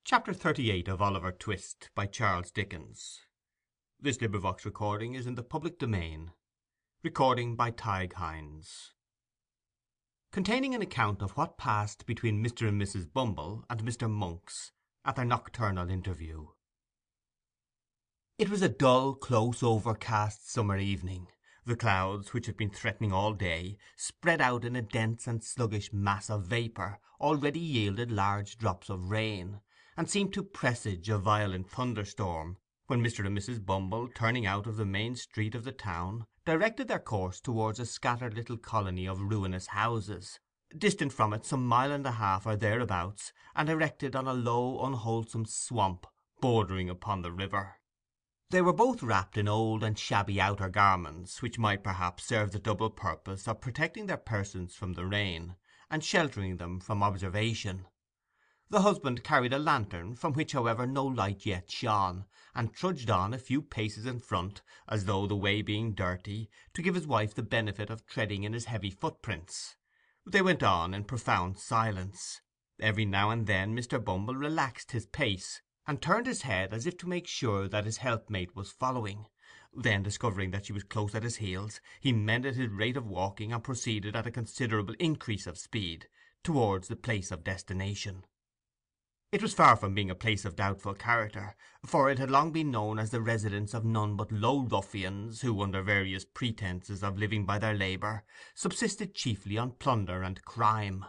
Chapter 38 of Oliver Twist by Charles Dickens. This recording is in the public domain. Recording by Tig Hines. Containing an account of what passed between Mr. and Mrs. Bumble and Mr. Monks at their nocturnal interview. It was a dull, close, overcast summer evening. The clouds, which had been threatening all day, spread out in a dense and sluggish mass of vapour, already yielded large drops of rain, and seemed to presage a violent thunderstorm, when Mr. and Mrs. Bumble, turning out of the main street of the town, directed their course towards a scattered little colony of ruinous houses, distant from it some mile and a half or thereabouts, and erected on a low unwholesome swamp bordering upon the river. They were both wrapped in old and shabby outer garments, which might perhaps serve the double purpose of protecting their persons from the rain, and sheltering them from observation. The husband carried a lantern, from which, however, no light yet shone, and trudged on a few paces in front, as though, the way being dirty, to give his wife the benefit of treading in his heavy footprints. They went on in profound silence. Every now and then Mr. Bumble relaxed his pace, and turned his head as if to make sure that his helpmate was following. Then, discovering that she was close at his heels, he mended his rate of walking, and proceeded at a considerable increase of speed towards the place of destination. It was far from being a place of doubtful character, for it had long been known as the residence of none but low ruffians, who, under various pretences of living by their labour, subsisted chiefly on plunder and crime.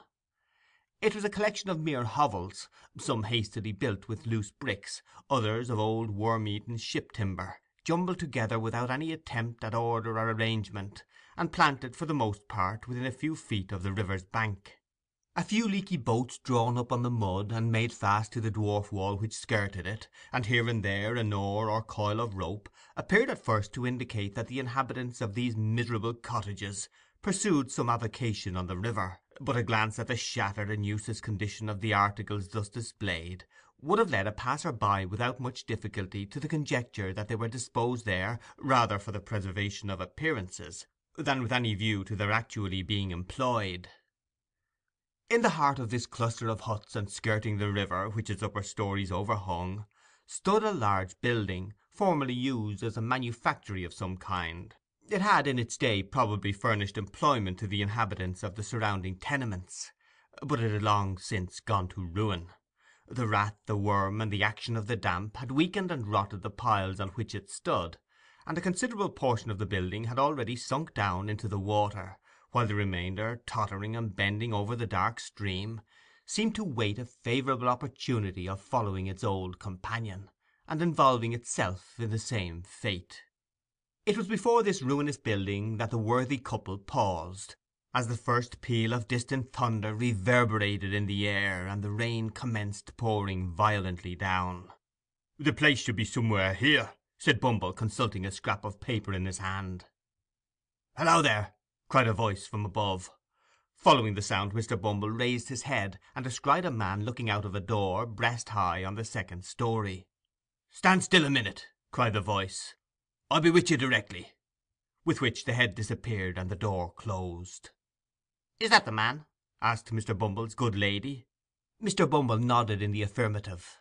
It was a collection of mere hovels, some hastily built with loose bricks, others of old worm-eaten ship-timber, jumbled together without any attempt at order or arrangement, and planted for the most part within a few feet of the river's bank. A few leaky boats drawn up on the mud and made fast to the dwarf wall which skirted it, and here and there an oar or coil of rope, appeared at first to indicate that the inhabitants of these miserable cottages pursued some avocation on the river, but a glance at the shattered and useless condition of the articles thus displayed would have led a passer-by without much difficulty to the conjecture that they were disposed there rather for the preservation of appearances than with any view to their actually being employed. In the heart of this cluster of huts, and skirting the river, which its upper stories overhung, stood a large building, formerly used as a manufactory of some kind. It had in its day probably furnished employment to the inhabitants of the surrounding tenements, but it had long since gone to ruin. The rat, the worm, and the action of the damp had weakened and rotted the piles on which it stood, and a considerable portion of the building had already sunk down into the water, while the remainder, tottering and bending over the dark stream, seemed to wait a favourable opportunity of following its old companion, and involving itself in the same fate. It was before this ruinous building that the worthy couple paused, as the first peal of distant thunder reverberated in the air, and the rain commenced pouring violently down. "The place should be somewhere here," said Bumble, consulting a scrap of paper in his hand. "Hallo there!" cried a voice from above. Following the sound, Mr. Bumble raised his head, and descried a man looking out of a door, breast high, on the second story. "Stand still a minute," cried the voice. "I'll be with you directly." With which the head disappeared, and the door closed. "Is that the man?" asked Mr. Bumble's good lady. Mr. Bumble nodded in the affirmative.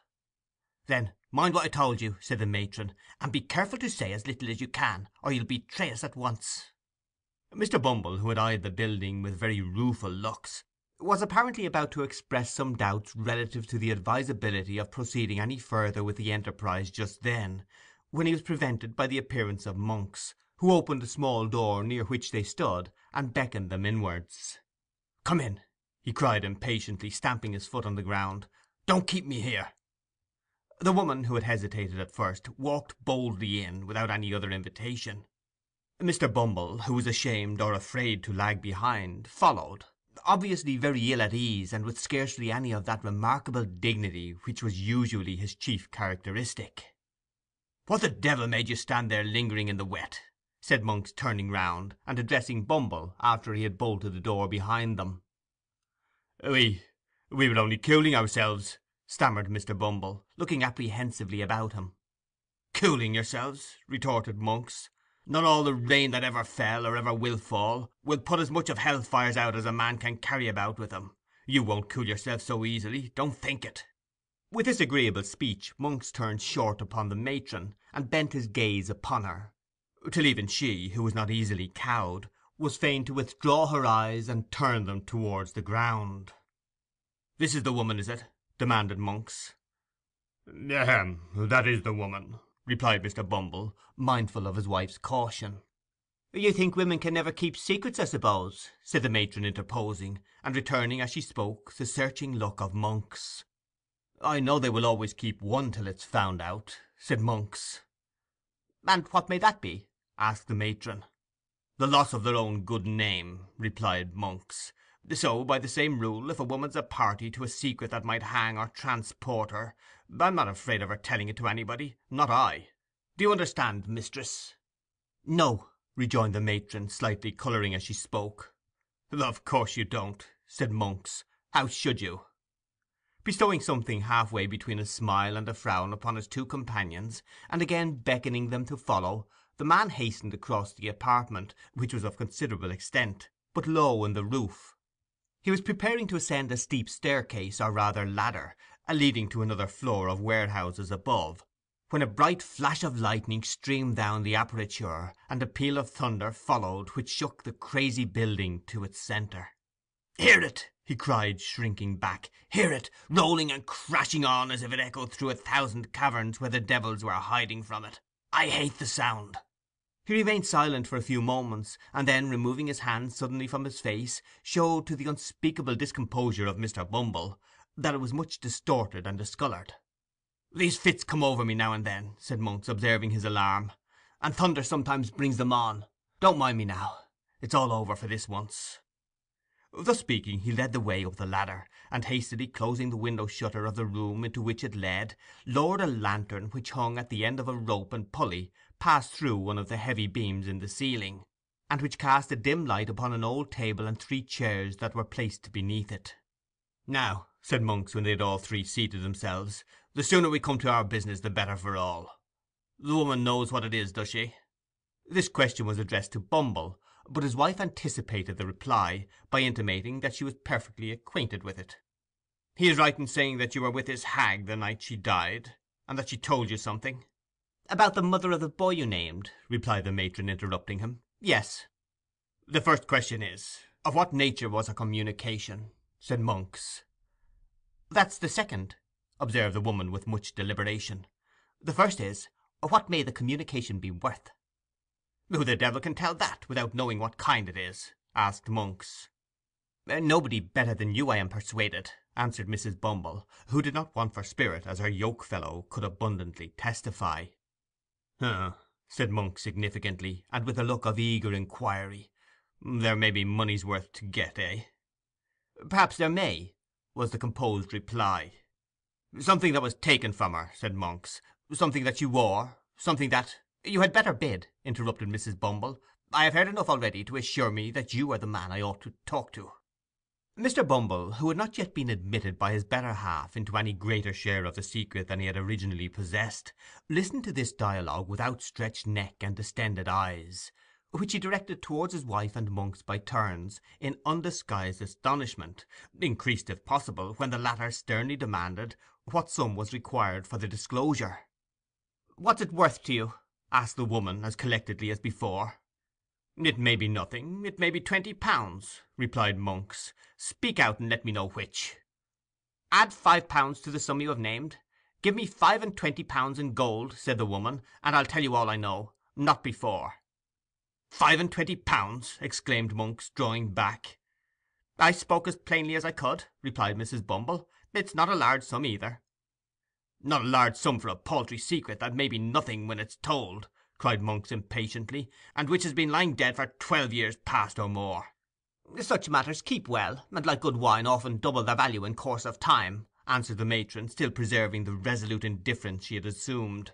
"Then mind what I told you," said the matron, "and be careful to say as little as you can, or you'll betray us at once." Mr. Bumble, who had eyed the building with very rueful looks, was apparently about to express some doubts relative to the advisability of proceeding any further with the enterprise just then, when he was prevented by the appearance of Monks, who opened the small door near which they stood, and beckoned them inwards. "Come in," he cried impatiently, stamping his foot on the ground. "Don't keep me here." The woman, who had hesitated at first, walked boldly in, without any other invitation. Mr. Bumble, who was ashamed or afraid to lag behind, followed, obviously very ill at ease, and with scarcely any of that remarkable dignity which was usually his chief characteristic. "What the devil made you stand there lingering in the wet?" said Monks, turning round, and addressing Bumble, after he had bolted the door behind them. We were only cooling ourselves," stammered Mr. Bumble, looking apprehensively about him. "Cooling yourselves?" retorted Monks. "Not all the rain that ever fell, or ever will fall, will put as much of hell-fires out as a man can carry about with him. You won't cool yourself so easily, don't think it." With this agreeable speech Monks turned short upon the matron, and bent his gaze upon her, till even she, who was not easily cowed, was fain to withdraw her eyes and turn them towards the ground. "This is the woman, is it?" demanded Monks. "That is the woman," replied Mr. Bumble, mindful of his wife's caution. "You think women can never keep secrets, I suppose?" said the matron, interposing, and returning as she spoke the searching look of Monks. "I know they will always keep one till it's found out," said Monks. "And what may that be?" asked the matron. "The loss of their own good name," replied Monks. "So, by the same rule, if a woman's a party to a secret that might hang or transport her, I'm not afraid of her telling it to anybody, not I. Do you understand, mistress?" "No," rejoined the matron, slightly colouring as she spoke. "Of course you don't," said Monks. "How should you?" Bestowing something half-way between a smile and a frown upon his two companions, and again beckoning them to follow, the man hastened across the apartment, which was of considerable extent, but low in the roof. He was preparing to ascend a steep staircase, or rather ladder, leading to another floor of warehouses above, when a bright flash of lightning streamed down the aperture, and a peal of thunder followed which shook the crazy building to its centre. "Hear it!" he cried, shrinking back. "Hear it, rolling and crashing on as if it echoed through 1,000 caverns where the devils were hiding from it. I hate the sound." He remained silent for a few moments, and then, removing his hands suddenly from his face, showed to the unspeakable discomposure of Mr. Bumble that it was much distorted and discoloured. "These fits come over me now and then," said Monks, observing his alarm, "and thunder sometimes brings them on. Don't mind me now. It's all over for this once." Thus speaking, he led the way up the ladder, and hastily closing the window shutter of the room into which it led, lowered a lantern which hung at the end of a rope and pulley passed through one of the heavy beams in the ceiling, and which cast a dim light upon an old table and 3 chairs that were placed beneath it. "Now," said Monks, when they had all 3 seated themselves, "the sooner we come to our business the better for all. The woman knows what it is, does she?" This question was addressed to Bumble, but his wife anticipated the reply by intimating that she was perfectly acquainted with it. "He is right in saying that you were with this hag the night she died, and that she told you something?" "About the mother of the boy you named," replied the matron, interrupting him. "Yes." "The first question is, of what nature was her communication?" said Monks. "That's the second," observed the woman with much deliberation. "The first is, what may the communication be worth?" "Who the devil can tell that, without knowing what kind it is?" asked Monks. "Nobody better than you, I am persuaded," answered Mrs. Bumble, who did not want for spirit, as her yoke-fellow could abundantly testify. Said Monks significantly, and with a look of eager inquiry. "There may be money's worth to get, eh?" "Perhaps there may," was the composed reply. "Something that was taken from her," said Monks. "Something that she wore, something that—" "You had better bid," interrupted Mrs. Bumble. "I have heard enough already to assure me that you are the man I ought to talk to." Mr. Bumble, who had not yet been admitted by his better half into any greater share of the secret than he had originally possessed, listened to this dialogue with outstretched neck and distended eyes, which he directed towards his wife and Monks by turns, in undisguised astonishment, increased if possible when the latter sternly demanded what sum was required for the disclosure. "What's it worth to you?" asked the woman, as collectedly as before. "It may be nothing, it may be £20," replied Monks. "Speak out, and let me know which." "Add £5 to the sum you have named. Give me £25 in gold," said the woman, "and I'll tell you all I know. Not before." "£25!" exclaimed Monks, drawing back. "I spoke as plainly as I could," replied Mrs. Bumble. "It's not a large sum either." "Not a large sum for a paltry secret that may be nothing when it's told," cried Monks impatiently, "and which has been lying dead for 12 years past or more." "Such matters keep well, and like good wine often double their value in course of time," answered the matron, still preserving the resolute indifference she had assumed.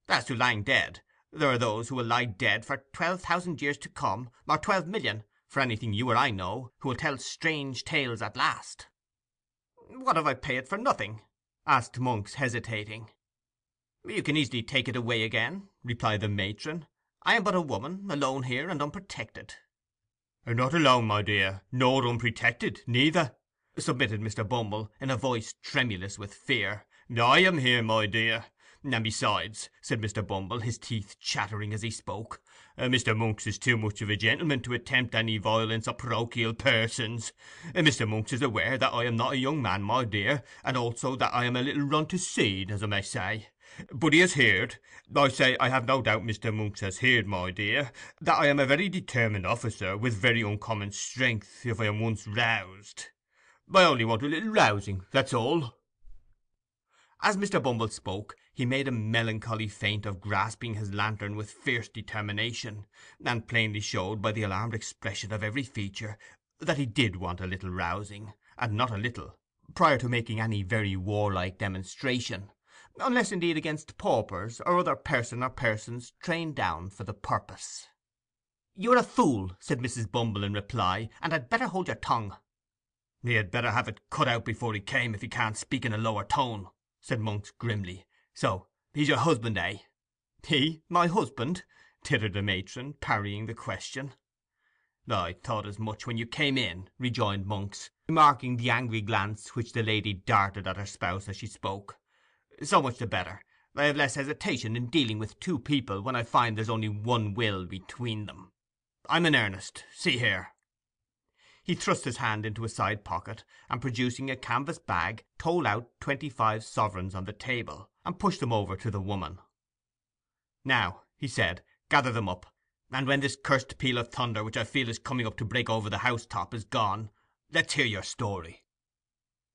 "As to lying dead, there are those who will lie dead for 12,000 years to come, or 12,000,000, for anything you or I know, who will tell strange tales at last." "What if I pay it for nothing?" asked Monks, hesitating. "You can easily take it away again," replied the matron. "I am but a woman, alone here, and unprotected." "Not alone, my dear, nor unprotected neither," submitted Mr. Bumble, in a voice tremulous with fear, I am here, my dear. And besides," said Mr. Bumble, his teeth chattering as he spoke, "Mr. Monks is too much of a gentleman to attempt any violence on parochial persons. Mr. Monks is aware that I am not a young man, my dear, and also that I am a little run to seed, as I may say. But he has heard—I say I have no doubt Mr. Monks has heard, my dear, that I am a very determined officer, with very uncommon strength, if I am once roused. I only want a little rousing, that's all." As Mr. Bumble spoke, he made a melancholy feint of grasping his lantern with fierce determination, and plainly showed by the alarmed expression of every feature that he did want a little rousing, and not a little, prior to making any very warlike demonstration, unless indeed against paupers or other person or persons trained down for the purpose. "You are a fool," said Mrs. Bumble in reply, "and had better hold your tongue." "He had better have it cut out before he came, if he can't speak in a lower tone," said Monks grimly. "So he's your husband, eh?" "He, my husband?" tittered the matron, parrying the question. "I thought as much when you came in," rejoined Monks, remarking the angry glance which the lady darted at her spouse as she spoke. "So much the better. I have less hesitation in dealing with two people when I find there's only one will between them. I'm in earnest. See here." He thrust his hand into a side pocket, and producing a canvas bag, told out 25 sovereigns on the table, and pushed them over to the woman. "Now," he said, "gather them up, and when this cursed peal of thunder, which I feel is coming up to break over the house-top, is gone, let's hear your story."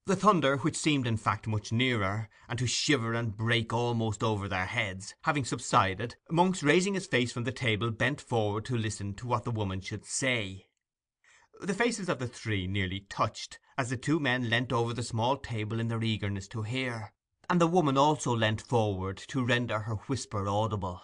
The thunder, which seemed in fact much nearer, and to shiver and break almost over their heads, having subsided, Monks, raising his face from the table, bent forward to listen to what the woman should say. The faces of the three nearly touched, as the two men leant over the small table in their eagerness to hear, and the woman also leant forward to render her whisper audible.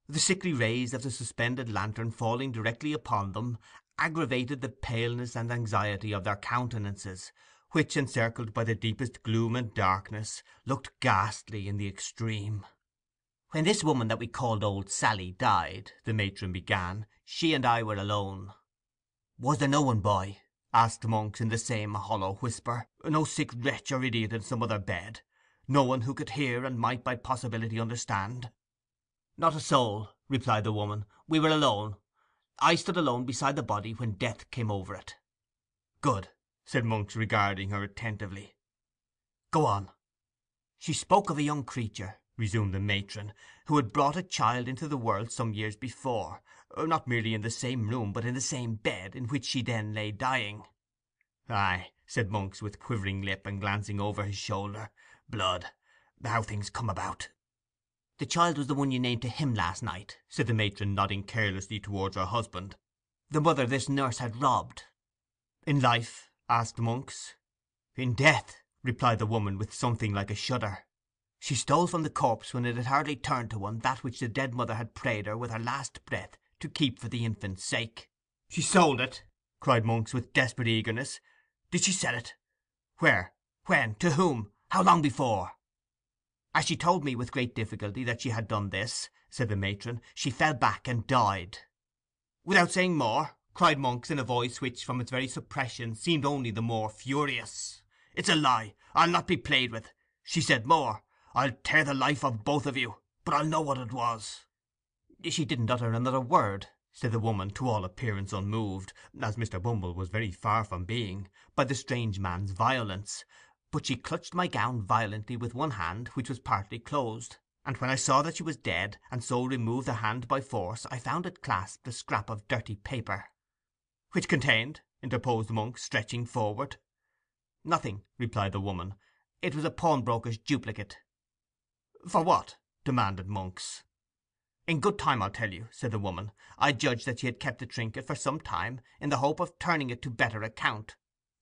The sickly rays of the suspended lantern falling directly upon them aggravated the paleness and anxiety of their countenances, which, encircled by the deepest gloom and darkness, looked ghastly in the extreme. "When this woman that we called old Sally died," the matron began, "she and I were alone." "Was there no one by?" asked Monks in the same hollow whisper. "No sick wretch or idiot in some other bed? No one who could hear and might by possibility understand?" "Not a soul," replied the woman. "We were alone. I stood alone beside the body when death came over it." "Good," said Monks, regarding her attentively. "Go on." "She spoke of a young creature," resumed the matron, "who had brought a child into the world some years before, not merely in the same room, but in the same bed in which she then lay dying." "Aye," said Monks, with quivering lip, and glancing over his shoulder. "Blood. How things come about." "The child was the one you named to him last night," said the matron, nodding carelessly towards her husband. "The mother this nurse had robbed." "In life?" asked Monks. "In death," replied the woman, with something like a shudder. "She stole from the corpse, when it had hardly turned to one, that which the dead mother had prayed her with her last breath to keep for the infant's sake." "She sold it!" cried Monks, with desperate eagerness. "Did she sell it? Where? When? To whom? How long before?" "As she told me with great difficulty that she had done this," said the matron, "she fell back and died." "Without saying more?" cried Monks, in a voice which, from its very suppression, seemed only the more furious. "It's a lie. I'll not be played with. She said more. I'll tear the life of both of you, but I'll know what it was." "She didn't utter another word," said the woman, to all appearance unmoved, as Mr. Bumble was very far from being, by the strange man's violence, "but she clutched my gown violently with one hand, which was partly closed, and when I saw that she was dead, and so removed the hand by force, I found it clasped a scrap of dirty paper." "Which contained?" interposed Monks, stretching forward. "Nothing," replied the woman. "It was a pawnbroker's duplicate." "For what?" demanded Monks. "In good time I'll tell you," said the woman. "I judged that she had kept the trinket for some time, in the hope of turning it to better account,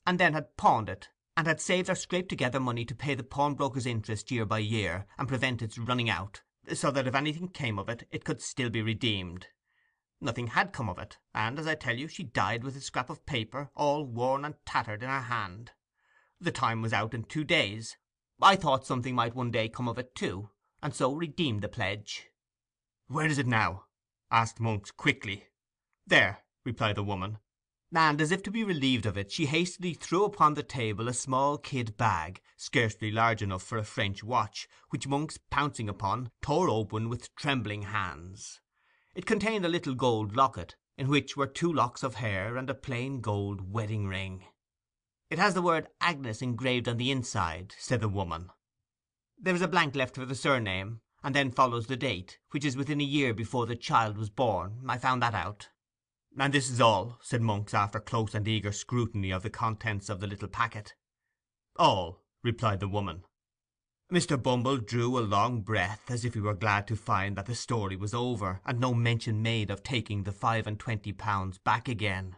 and then had pawned it, and had saved or scraped together money to pay the pawnbroker's interest year by year, and prevent its running out, so that if anything came of it, it could still be redeemed. Nothing had come of it, and, as I tell you, she died with a scrap of paper, all worn and tattered, in her hand. The time was out in 2 days. I thought something might one day come of it too, and so redeemed the pledge." "Where is it now?" asked Monks quickly. "There," replied the woman. and, as if to be relieved of it, she hastily threw upon the table a small kid bag, scarcely large enough for a French watch, which Monks, pouncing upon, tore open with trembling hands. It contained a little gold locket, in which were 2 locks of hair and a plain gold wedding ring. "It has the word Agnes engraved on the inside," said the woman. "There is a blank left for the surname, and then follows the date, which is within a year before the child was born. I found that out." "And this is all?" said Monks, after close and eager scrutiny of the contents of the little packet. "All," replied the woman. Mr. Bumble drew a long breath, as if he were glad to find that the story was over, and no mention made of taking the £25 back again.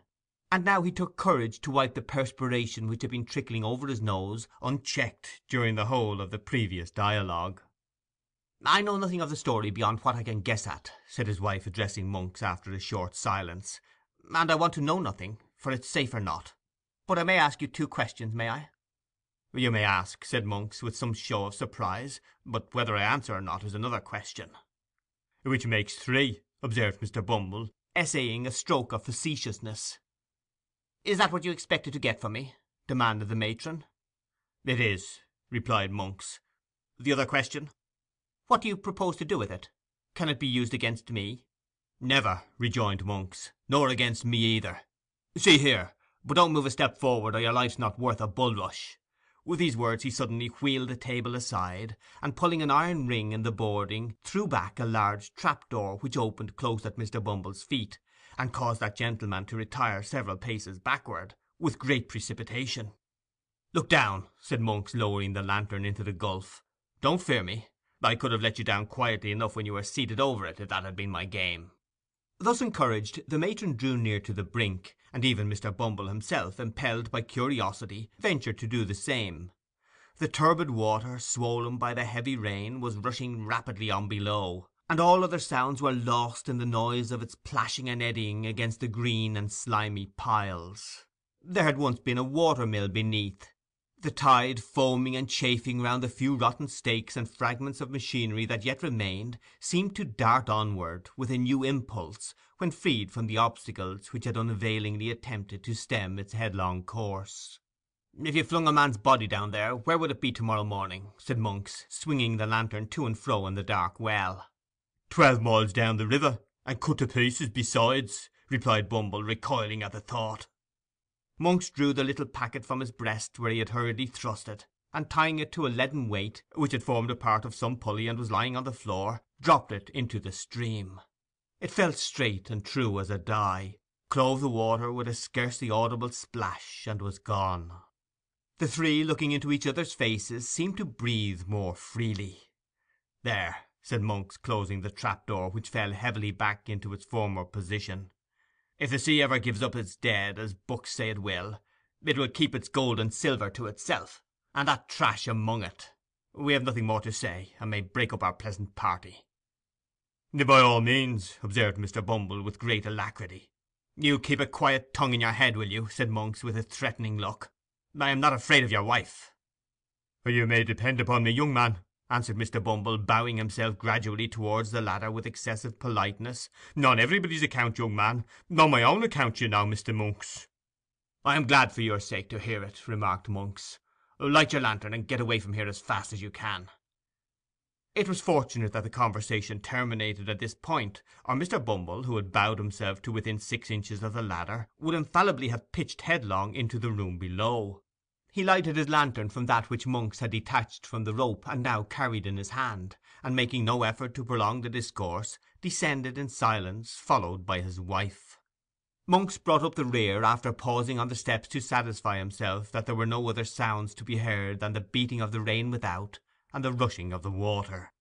And now he took courage to wipe the perspiration which had been trickling over his nose unchecked during the whole of the previous dialogue. "I know nothing of the story beyond what I can guess at," said his wife, addressing Monks after a short silence, "and I want to know nothing, for it's safer not. But I may ask you 2 questions, may I?" "You may ask," said Monks, with some show of surprise, "but whether I answer or not is another question." "Which makes 3," observed Mr. Bumble, essaying a stroke of facetiousness. "Is that what you expected to get from me?" demanded the matron. "It is," replied Monks. "The other question?" "What do you propose to do with it? Can it be used against me?" "Never," rejoined Monks, "nor against me either. See here, but don't move a step forward, or your life's not worth a bulrush." With these words he suddenly wheeled the table aside, and pulling an iron ring in the boarding, threw back a large trap-door, which opened close at Mr. Bumble's feet, and caused that gentleman to retire several paces backward, with great precipitation. "Look down," said Monks, lowering the lantern into the gulf. "Don't fear me. I could have let you down quietly enough when you were seated over it, if that had been my game." Thus encouraged, the matron drew near to the brink, and even Mr. Bumble himself, impelled by curiosity, ventured to do the same. The turbid water, swollen by the heavy rain, was rushing rapidly on below, and all other sounds were lost in the noise of its plashing and eddying against the green and slimy piles. There had once been a water-mill beneath. The tide, foaming and chafing round the few rotten stakes and fragments of machinery that yet remained, seemed to dart onward with a new impulse when freed from the obstacles which had unavailingly attempted to stem its headlong course. "If you flung a man's body down there, where would it be to-morrow morning?" said Monks, swinging the lantern to and fro in the dark well. 12 miles down the river, and cut to pieces besides," replied Bumble, recoiling at the thought. Monks drew the little packet from his breast, where he had hurriedly thrust it, and tying it to a leaden weight, which had formed a part of some pulley and was lying on the floor, dropped it into the stream. It fell straight and true as a die, clove the water with a scarcely audible splash, and was gone. The 3, looking into each other's faces, seemed to breathe more freely. "There," said Monks, closing the trap-door, which fell heavily back into its former position. "If the sea ever gives up its dead, as books say it will keep its gold and silver to itself, and that trash among it. We have nothing more to say, and may break up our pleasant party." "By all means," observed Mr. Bumble, with great alacrity. "You keep a quiet tongue in your head, will you?" said Monks, with a threatening look. "I am not afraid of your wife." "You may depend upon me, young man," answered Mr. Bumble, bowing himself gradually towards the ladder with excessive politeness. "On everybody's account, young man. On my own account, you know, Mr. Monks." "I am glad for your sake to hear it," remarked Monks. "Light your lantern, and get away from here as fast as you can." It was fortunate that the conversation terminated at this point, or Mr. Bumble, who had bowed himself to within 6 inches of the ladder, would infallibly have pitched headlong into the room below. He lighted his lantern from that which Monks had detached from the rope and now carried in his hand, and making no effort to prolong the discourse, descended in silence, followed by his wife. Monks brought up the rear, after pausing on the steps to satisfy himself that there were no other sounds to be heard than the beating of the rain without and the rushing of the water.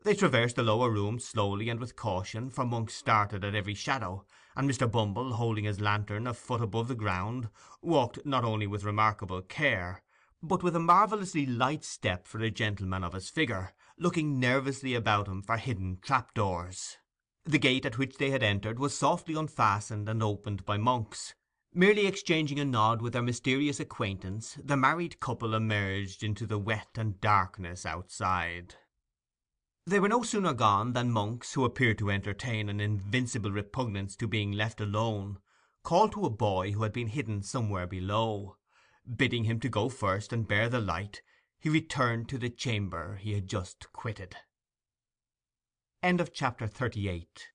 They traversed the lower room slowly and with caution, for Monks started at every shadow, and Mr. Bumble, holding his lantern a foot above the ground, walked not only with remarkable care, but with a marvellously light step for a gentleman of his figure, looking nervously about him for hidden trap-doors. The gate at which they had entered was softly unfastened and opened by Monks. Merely exchanging a nod with their mysterious acquaintance, the married couple emerged into the wet and darkness outside. They were no sooner gone than Monks, who appeared to entertain an invincible repugnance to being left alone, called to a boy who had been hidden somewhere below. Bidding him to go first and bear the light, he returned to the chamber he had just quitted. Chapter 38